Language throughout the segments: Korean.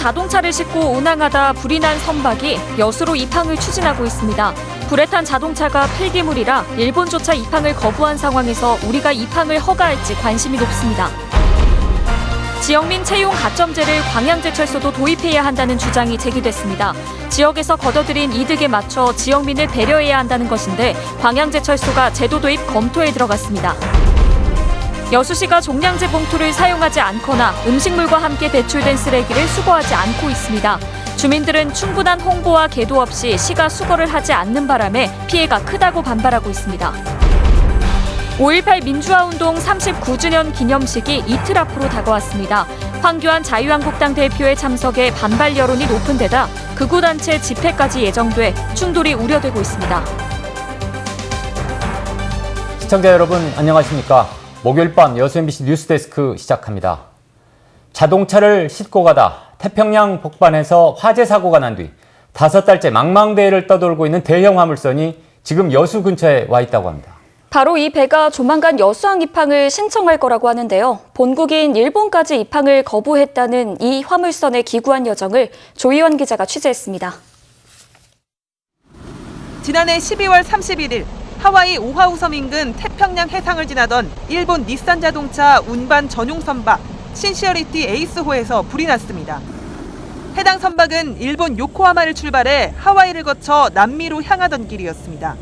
자동차를 싣고 운항하다 불이 난 선박이 여수로 입항을 추진하고 있습니다. 불에 탄 자동차가 폐기물이라 일본조차 입항을 거부한 상황에서 우리가 입항을 허가할지 관심이 높습니다. 지역민 채용 가점제를 광양제철소도 도입해야 한다는 주장이 제기됐습니다. 지역에서 거둬들인 이득에 맞춰 지역민을 배려해야 한다는 것인데 광양제철소가 제도 도입 검토에 들어갔습니다. 여수시가 종량제 봉투를 사용하지 않거나 음식물과 함께 배출된 쓰레기를 수거하지 않고 있습니다. 주민들은 충분한 홍보와 계도 없이 시가 수거를 하지 않는 바람에 피해가 크다고 반발하고 있습니다. 5.18 민주화운동 39주년 기념식이 이틀 앞으로 다가왔습니다. 황교안 자유한국당 대표의 참석에 반발 여론이 높은 데다 극우단체 집회까지 예정돼 충돌이 우려되고 있습니다. 시청자 여러분 안녕하십니까? 목요일 밤 여수 MBC 뉴스데스크 시작합니다. 자동차를 싣고 가다 태평양 복반에서 화재 사고가 난 뒤 5달째 망망대해를 떠돌고 있는 대형 화물선이 지금 여수 근처에 와 있다고 합니다. 바로 이 배가 조만간 여수항 입항을 신청할 거라고 하는데요. 본국인 일본까지 입항을 거부했다는 이 화물선의 기구한 여정을 조희원 기자가 취재했습니다. 지난해 12월 31일 하와이 오하우 섬 인근 태평양 해상을 지나던 일본 닛산 자동차 운반 전용 선박 신시어리티 에이스호에서 불이 났습니다. 해당 선박은 일본 요코하마를 출발해 하와이를 거쳐 남미로 향하던 길이었습니다.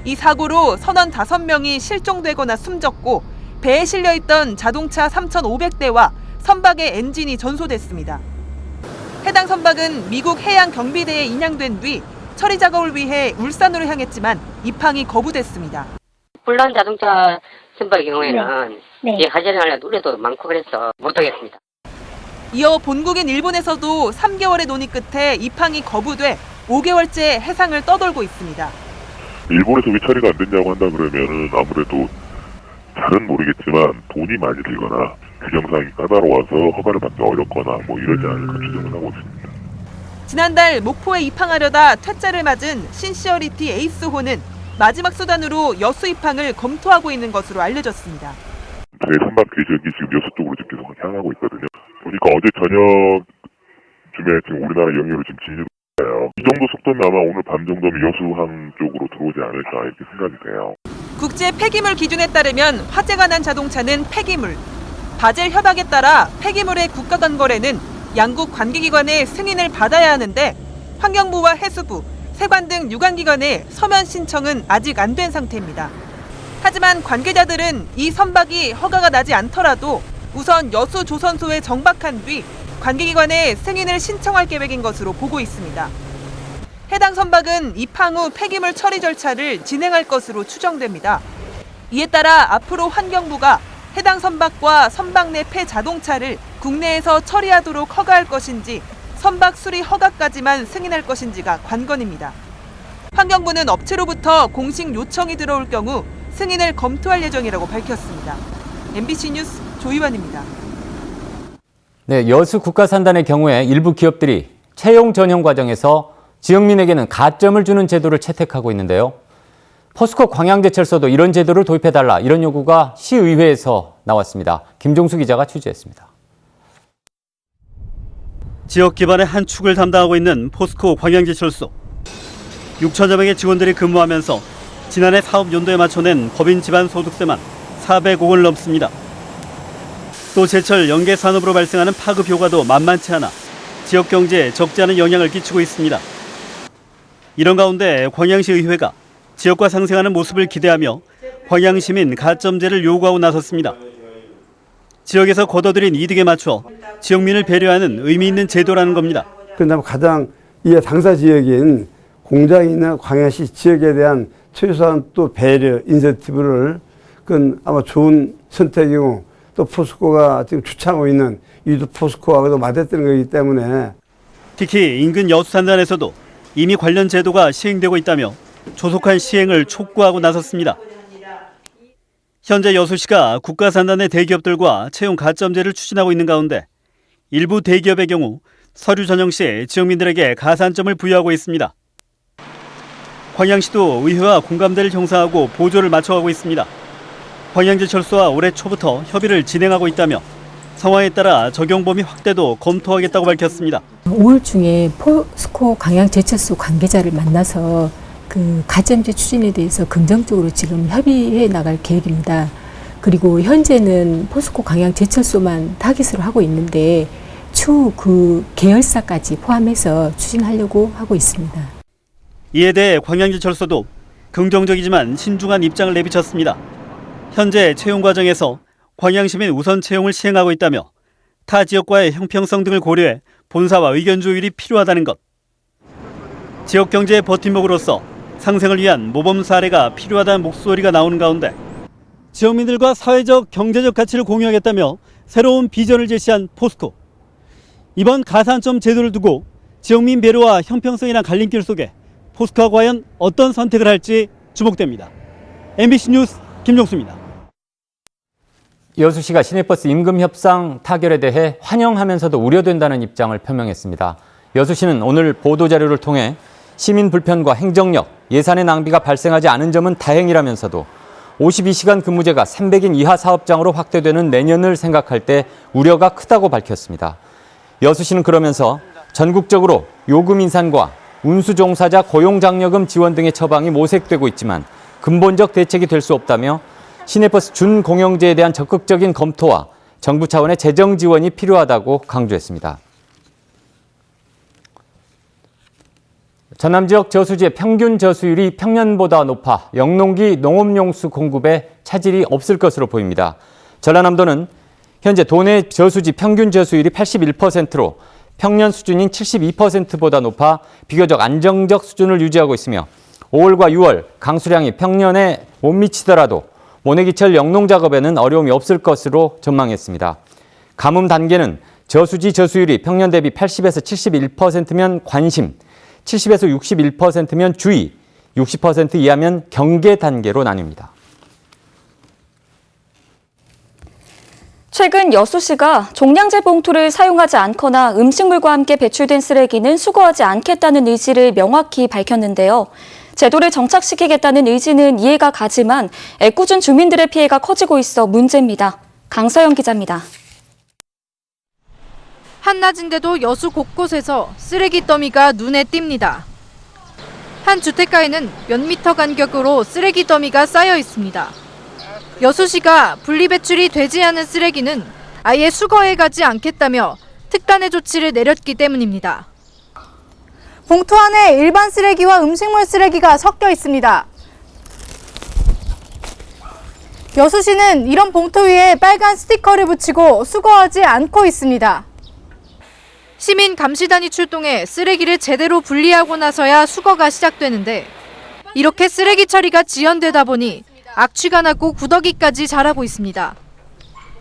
이 사고로 선원 5명이 실종되거나 숨졌고 배에 실려있던 자동차 3,500대와 선박의 엔진이 전소됐습니다. 해당 선박은 미국 해양경비대에 인양된 뒤 처리 작업을 위해 울산으로 향했지만 입항이 거부됐습니다. 불난 자동차 선박의 경우에는 화재를 하려 노래도 많고 그래서 못하겠습니다. 이어 본국인 일본에서도 3개월의 논의 끝에 입항이 거부돼 5개월째 해상을 떠돌고 있습니다. 일본에서 왜 처리가 안 됐냐고 한다 그러면은 아무래도 잘은 모르겠지만 돈이 많이 들거나 규정사항이 까다로워서 허가를 받기 어렵거나 이러지 않을까 추정을 하고 있습니다. 지난달 목포에 입항하려다 퇴짜를 맞은 신시어리티 에이스호는 마지막 수단으로 여수 입항을 검토하고 있는 것으로 알려졌습니다. 저희 선박 궤적이 지금 여수 쪽으로 지금 계속 향하고 있거든요. 보니까 어제 저녁쯤에 지금 우리나라 영해로 지금 진입을 해요. 이 정도 속도면 아마 오늘 밤 정도면 여수항 쪽으로 들어오지 않을까 이렇게 생각이 돼요. 국제 폐기물 기준에 따르면 화재가 난 자동차는 폐기물. 바젤 협약에 따라 폐기물의 국가 간 거래는 양국 관계기관의 승인을 받아야 하는데 환경부와 해수부, 세관 등 유관기관의 서면 신청은 아직 안 된 상태입니다. 하지만 관계자들은 이 선박이 허가가 나지 않더라도 우선 여수 조선소에 정박한 뒤 관계기관에 승인을 신청할 계획인 것으로 보고 있습니다. 해당 선박은 입항 후 폐기물 처리 절차를 진행할 것으로 추정됩니다. 이에 따라 앞으로 환경부가 해당 선박과 선박 내 폐자동차를 국내에서 처리하도록 허가할 것인지 선박 수리 허가까지만 승인할 것인지가 관건입니다. 환경부는 업체로부터 공식 요청이 들어올 경우 승인을 검토할 예정이라고 밝혔습니다. MBC 뉴스 조희원입니다. 네, 여수 국가산단의 경우에 일부 기업들이 채용 전형 과정에서 지역민에게는 가점을 주는 제도를 채택하고 있는데요. 포스코 광양제철소도 이런 제도를 도입해달라 이런 요구가 시의회에서 나왔습니다. 김종수 기자가 취재했습니다. 지역 기반의 한 축을 담당하고 있는 포스코 광양제철소. 6천여 명의 직원들이 근무하면서 지난해 사업 연도에 맞춰낸 법인 지반 소득세만 400억 원을 넘습니다. 또 제철 연계 산업으로 발생하는 파급 효과도 만만치 않아 지역 경제에 적지 않은 영향을 끼치고 있습니다. 이런 가운데 광양시 의회가 지역과 상생하는 모습을 기대하며 광양시민 가점제를 요구하고 나섰습니다. 지역에서 거둬들인 이득에 맞춰 지역민을 배려하는 의미 있는 제도라는 겁니다. 그다음 가장 이 당사 지역인 공장이 있는 광양시 지역에 대한 최소한 또 배려, 인센티브를 그건 아마 좋은 선택이고 또 포스코가 지금 주창하고 있는 이도 포스코하고도 맞았던 거기 때문에 특히 인근 여수산단에서도 이미 관련 제도가 시행되고 있다며 조속한 시행을 촉구하고 나섰습니다. 현재 여수시가 국가산단의 대기업들과 채용 가점제를 추진하고 있는 가운데 일부 대기업의 경우 서류 전형 시 지역민들에게 가산점을 부여하고 있습니다. 광양시도 의회와 공감대를 형성하고 보조를 맞춰가고 있습니다. 광양제철소와 올해 초부터 협의를 진행하고 있다며 상황에 따라 적용 범위 확대도 검토하겠다고 밝혔습니다. 5월 중에 포스코 광양제철소 관계자를 만나서 그 가점제 추진에 대해서 긍정적으로 지금 협의해 나갈 계획입니다. 그리고 현재는 포스코 광양제철소만 타깃으로 하고 있는데 추후 그 계열사까지 포함해서 추진하려고 하고 있습니다. 이에 대해 광양제철소도 긍정적이지만 신중한 입장을 내비쳤습니다. 현재 채용 과정에서 광양시민 우선 채용을 시행하고 있다며 타 지역과의 형평성 등을 고려해 본사와 의견 조율이 필요하다는 것. 지역 경제의 버팀목으로서 상생을 위한 모범 사례가 필요하다는 목소리가 나오는 가운데 지역민들과 사회적 경제적 가치를 공유하겠다며 새로운 비전을 제시한 포스코. 이번 가산점 제도를 두고 지역민 배려와 형평성이란 갈림길 속에 포스코가 과연 어떤 선택을 할지 주목됩니다. MBC 뉴스 김종수입니다. 여수시가 시내버스 임금 협상 타결에 대해 환영하면서도 우려된다는 입장을 표명했습니다. 여수시는 오늘 보도자료를 통해 시민 불편과 행정력, 예산의 낭비가 발생하지 않은 점은 다행이라면서도 52시간 근무제가 300인 이하 사업장으로 확대되는 내년을 생각할 때 우려가 크다고 밝혔습니다. 여수시는 그러면서 전국적으로 요금 인상과 운수 종사자 고용장려금 지원 등의 처방이 모색되고 있지만 근본적 대책이 될 수 없다며 시내버스 준공영제에 대한 적극적인 검토와 정부 차원의 재정 지원이 필요하다고 강조했습니다. 전남 지역 저수지의 평균 저수율이 평년보다 높아 영농기 농업용수 공급에 차질이 없을 것으로 보입니다. 전라남도는 현재 도내 저수지 평균 저수율이 81%로 평년 수준인 72%보다 높아 비교적 안정적 수준을 유지하고 있으며 5월과 6월 강수량이 평년에 못 미치더라도 모내기철 영농 작업에는 어려움이 없을 것으로 전망했습니다. 가뭄 단계는 저수지 저수율이 평년 대비 80에서 71%면 관심, 70에서 61%면 주의, 60% 이하면 경계 단계로 나뉩니다. 최근 여수시가 종량제 봉투를 사용하지 않거나 음식물과 함께 배출된 쓰레기는 수거하지 않겠다는 의지를 명확히 밝혔는데요. 제도를 정착시키겠다는 의지는 이해가 가지만 애꿎은 주민들의 피해가 커지고 있어 문제입니다. 강서영 기자입니다. 한낮인데도 여수 곳곳에서 쓰레기 더미가 눈에 띕니다. 한 주택가에는 몇 미터 간격으로 쓰레기 더미가 쌓여 있습니다. 여수시가 분리배출이 되지 않은 쓰레기는 아예 수거해 가지 않겠다며 특단의 조치를 내렸기 때문입니다. 봉투 안에 일반 쓰레기와 음식물 쓰레기가 섞여 있습니다. 여수시는 이런 봉투 위에 빨간 스티커를 붙이고 수거하지 않고 있습니다. 시민 감시단이 출동해 쓰레기를 제대로 분리하고 나서야 수거가 시작되는데 이렇게 쓰레기 처리가 지연되다 보니 악취가 나고 구더기까지 자라고 있습니다.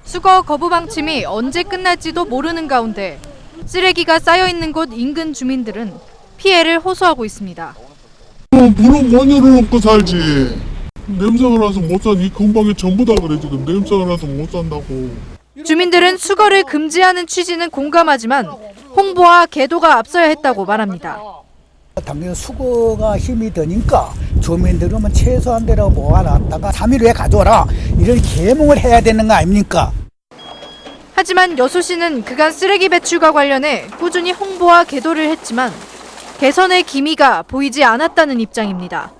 수거 거부 방침이 언제 끝날지도 모르는 가운데 쓰레기가 쌓여있는 곳 인근 주민들은 피해를 호소하고 있습니다. 물은 못 열어놓고 살지. 냄새가 나서 못 산다. 이 근방에 전부 다 그래 지금. 냄새가 나서 못 산다고. 주민들은 수거를 금지하는 취지는 공감하지만 홍보와 계도가 앞서야 했다고 말합니다. 당연히 수거가 힘이 드니까 주민들은 최소한대로 모아놨다가 3일 후에 가져와라 이런 계몽을 해야 되는 거 아닙니까? 하지만 여수시는 그간 쓰레기 배출과 관련해 꾸준히 홍보와 계도를 했지만 개선의 기미가 보이지 않았다는 입장입니다.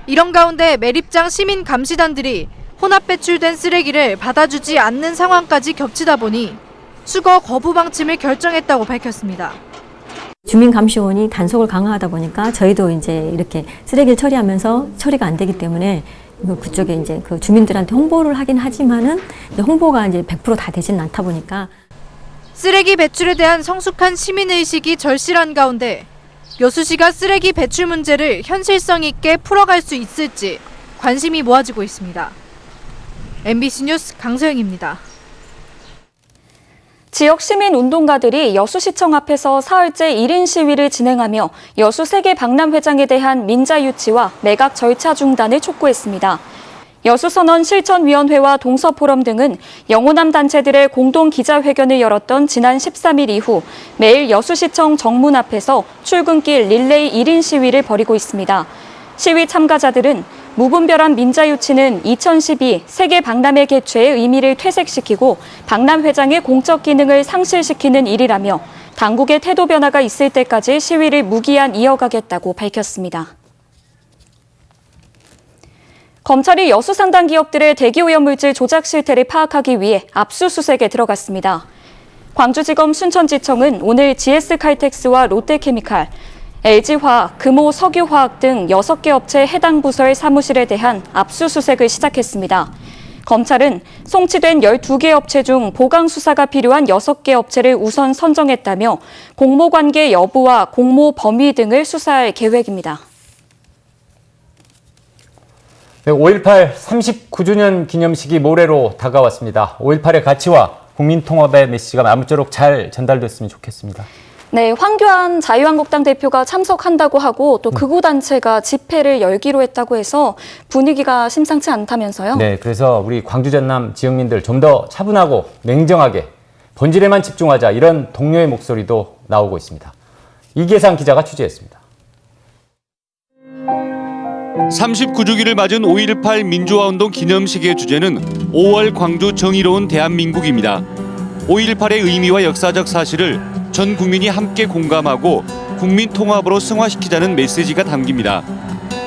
이런 가운데 매립장 시민 감시단들이 혼합 배출된 쓰레기를 받아주지 않는 상황까지 겹치다 보니 수거 거부 방침을 결정했다고 밝혔습니다. 주민감시원이 단속을 강화하다 보니까 저희도 이제 이렇게 쓰레기를 처리하면서 처리가 안 되기 때문에 그쪽에 이제 그 주민들한테 홍보를 하긴 하지만은 홍보가 이제 100% 다 되지는 않다 보니까 쓰레기 배출에 대한 성숙한 시민의식이 절실한 가운데 여수시가 쓰레기 배출 문제를 현실성 있게 풀어갈 수 있을지 관심이 모아지고 있습니다. MBC 뉴스 강소영입니다. 지역 시민 운동가들이 여수시청 앞에서 사흘째 1인 시위를 진행하며 여수 세계 박람회장에 대한 민자 유치와 매각 절차 중단을 촉구했습니다. 여수선언 실천위원회와 동서포럼 등은 영호남 단체들의 공동 기자회견을 열었던 지난 13일 이후 매일 여수시청 정문 앞에서 출근길 릴레이 1인 시위를 벌이고 있습니다. 시위 참가자들은 무분별한 민자 유치는 2012 세계 박람회 개최의 의미를 퇴색시키고 박람 회장의 공적 기능을 상실시키는 일이라며 당국의 태도 변화가 있을 때까지 시위를 무기한 이어가겠다고 밝혔습니다. 검찰이 여수 상당 기업들의 대기오염물질 조작 실태를 파악하기 위해 압수수색에 들어갔습니다. 광주지검 순천지청은 오늘 GS칼텍스와 롯데케미칼, LG화학, 금호석유화학 등 6개 업체 해당 부서의 사무실에 대한 압수수색을 시작했습니다. 검찰은 송치된 12개 업체 중 보강 수사가 필요한 6개 업체를 우선 선정했다며 공모관계 여부와 공모 범위 등을 수사할 계획입니다. 5.18 39주년 기념식이 모레로 다가왔습니다. 5.18의 가치와 국민통합의 메시지가 아무쪼록 잘 전달됐으면 좋겠습니다. 네, 황교안 자유한국당 대표가 참석한다고 하고 또 극우단체가 집회를 열기로 했다고 해서 분위기가 심상치 않다면서요? 네, 그래서 우리 광주 전남 지역민들 좀 더 차분하고 냉정하게 본질에만 집중하자 이런 동료의 목소리도 나오고 있습니다. 이계상 기자가 취재했습니다. 39주기를 맞은 5.18 민주화운동 기념식의 주제는 5월 광주 정의로운 대한민국입니다. 5.18의 의미와 역사적 사실을 전 국민이 함께 공감하고 국민 통합으로 승화시키자는 메시지가 담깁니다.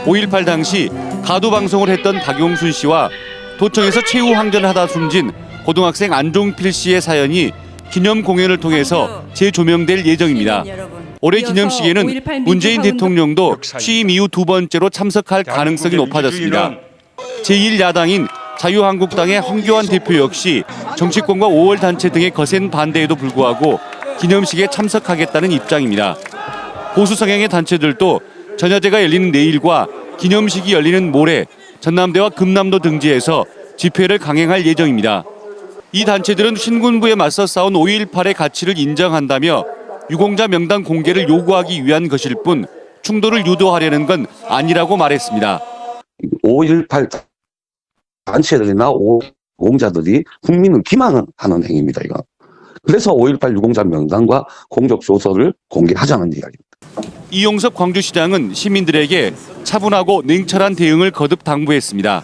5.18 당시 가두방송을 했던 박용순 씨와 도청에서 최후 항전하다 숨진 고등학생 안종필 씨의 사연이 기념 공연을 통해서 재조명될 예정입니다. 올해 기념식에는 문재인 대통령도 취임 이후 2번째로 참석할 가능성이 높아졌습니다. 제1야당인 자유한국당의 황교안 대표 역시 정치권과 5월 단체 등의 거센 반대에도 불구하고 기념식에 참석하겠다는 입장입니다. 보수 성향의 단체들도 전야제가 열리는 내일과 기념식이 열리는 모레 전남대와 금남도 등지에서 집회를 강행할 예정입니다. 이 단체들은 신군부에 맞서 싸운 5.18의 가치를 인정한다며 유공자 명단 공개를 요구하기 위한 것일 뿐 충돌을 유도하려는 건 아니라고 말했습니다. 5.18 단체들이나 유공자들이 국민을 기만하는 행위입니다. 이거. 그래서 5.18 유공자 명단과 공적 조서를 공개하자는 이야기입니다. 이용섭 광주시장은 시민들에게 차분하고 냉철한 대응을 거듭 당부했습니다.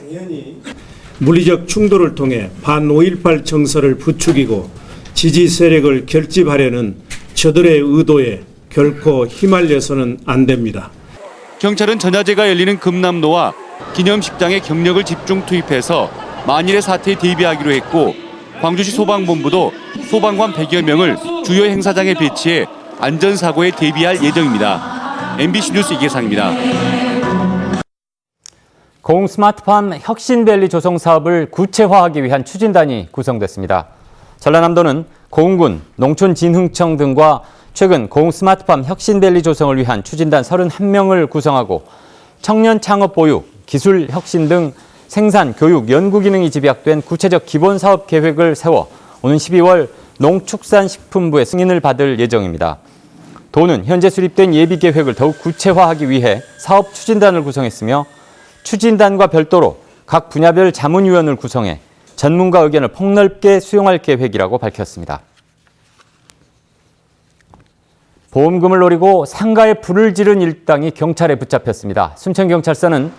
물리적 충돌을 통해 반5.18 정서를 부추기고 지지 세력을 결집하려는 저들의 의도에 결코 휘말려서는 안 됩니다. 경찰은 전야제가 열리는 금남로와 기념식장에 경력을 집중 투입해서 만일의 사태에 대비하기로 했고 광주시 소방본부도 소방관 100여 명을 주요 행사장에 배치해 안전사고에 대비할 예정입니다. MBC 뉴스 이계상입니다. 고흥 스마트팜 혁신밸리 조성 사업을 구체화하기 위한 추진단이 구성됐습니다. 전라남도는 고흥군, 농촌진흥청 등과 최근 고흥 스마트팜 혁신밸리 조성을 위한 추진단 31명을 구성하고 청년 창업 보육, 기술 혁신 등 생산, 교육, 연구 기능이 집약된 구체적 기본 사업 계획을 세워 오는 12월 농축산식품부의 승인을 받을 예정입니다. 도는 현재 수립된 예비 계획을 더욱 구체화하기 위해 사업 추진단을 구성했으며 추진단과 별도로 각 분야별 자문위원을 구성해 전문가 의견을 폭넓게 수용할 계획이라고 밝혔습니다. 보험금을 노리고 상가에 불을 지른 일당이 경찰에 붙잡혔습니다. 순천경찰서는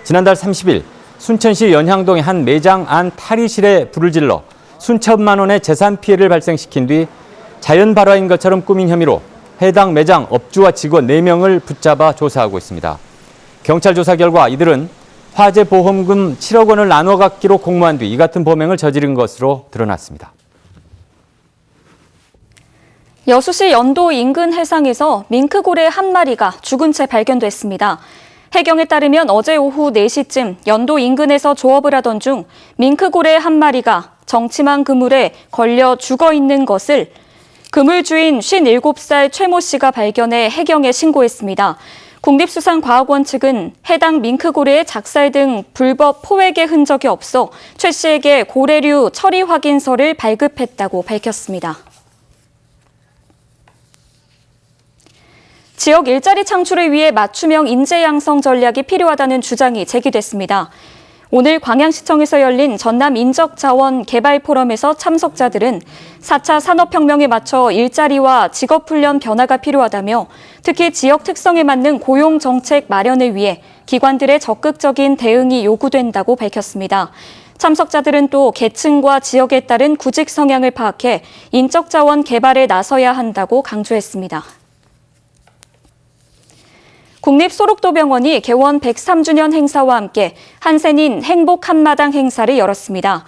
지난달 30일 순천시 연향동의 한 매장 안 탈의실에 불을 질러 순천만 원의 재산 피해를 발생시킨 뒤 자연 발화인 것처럼 꾸민 혐의로 해당 매장 업주와 직원 4명을 붙잡아 조사하고 있습니다. 경찰 조사 결과 이들은 화재 보험금 7억 원을 나눠 갖기로 공모한 뒤 이 같은 범행을 저지른 것으로 드러났습니다. 여수시 연도 인근 해상에서 밍크고래 한 마리가 죽은 채 발견됐습니다. 해경에 따르면 어제 오후 4시쯤 연도 인근에서 조업을 하던 중 밍크고래 한 마리가 정치망 그물에 걸려 죽어 있는 것을 그물 주인 57살 최모 씨가 발견해 해경에 신고했습니다. 국립수산과학원 측은 해당 밍크고래의 작살 등 불법 포획의 흔적이 없어 최 씨에게 고래류 처리 확인서를 발급했다고 밝혔습니다. 지역 일자리 창출을 위해 맞춤형 인재 양성 전략이 필요하다는 주장이 제기됐습니다. 오늘 광양시청에서 열린 전남 인적자원 개발 포럼에서 참석자들은 4차 산업혁명에 맞춰 일자리와 직업훈련 변화가 필요하다며 특히 지역 특성에 맞는 고용정책 마련을 위해 기관들의 적극적인 대응이 요구된다고 밝혔습니다. 참석자들은 또 계층과 지역에 따른 구직 성향을 파악해 인적 자원 개발에 나서야 한다고 강조했습니다. 국립소록도병원이 개원 103주년 행사와 함께 한센인 행복 한마당 행사를 열었습니다.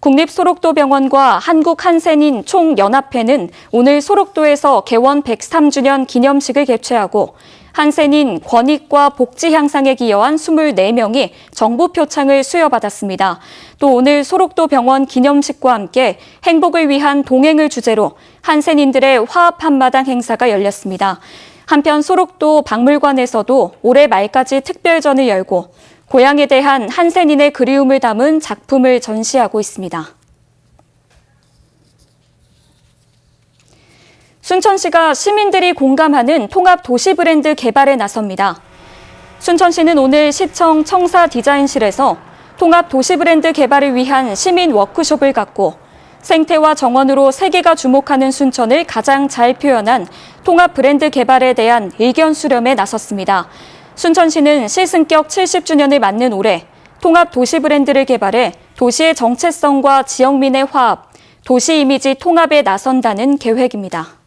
국립소록도병원과 한국한센인 총연합회는 오늘 소록도에서 개원 103주년 기념식을 개최하고 한센인 권익과 복지 향상에 기여한 24명이 정부 표창을 수여받았습니다. 또 오늘 소록도병원 기념식과 함께 행복을 위한 동행을 주제로 한센인들의 화합 한마당 행사가 열렸습니다. 한편 소록도 박물관에서도 올해 말까지 특별전을 열고 고향에 대한 한센인의 그리움을 담은 작품을 전시하고 있습니다. 순천시가 시민들이 공감하는 통합 도시 브랜드 개발에 나섭니다. 순천시는 오늘 시청 청사 디자인실에서 통합 도시 브랜드 개발을 위한 시민 워크숍을 갖고 생태와 정원으로 세계가 주목하는 순천을 가장 잘 표현한 통합 브랜드 개발에 대한 의견 수렴에 나섰습니다. 순천시는 시승격 70주년을 맞는 올해 통합 도시 브랜드를 개발해 도시의 정체성과 지역민의 화합, 도시 이미지 통합에 나선다는 계획입니다.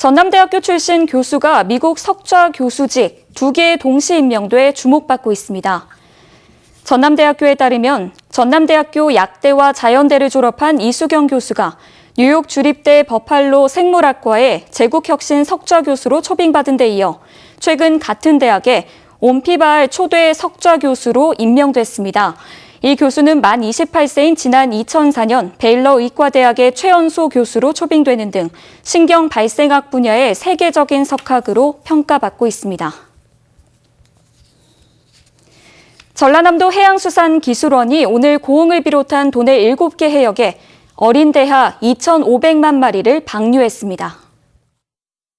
전남대학교 출신 교수가 미국 석좌 교수직 2개의 동시 임명돼 주목받고 있습니다. 전남대학교에 따르면 전남대학교 약대와 자연대를 졸업한 이수경 교수가 뉴욕 주립대 버팔로 생물학과의 제국혁신 석좌 교수로 초빙받은 데 이어 최근 같은 대학에 온피바알 초대 석좌 교수로 임명됐습니다. 이 교수는 만 28세인 지난 2004년 베일러 의과대학의 최연소 교수로 초빙되는 등 신경 발생학 분야의 세계적인 석학으로 평가받고 있습니다. 전라남도 해양수산기술원이 오늘 고흥을 비롯한 도내 7개 해역에 어린 대하 2,500만 마리를 방류했습니다.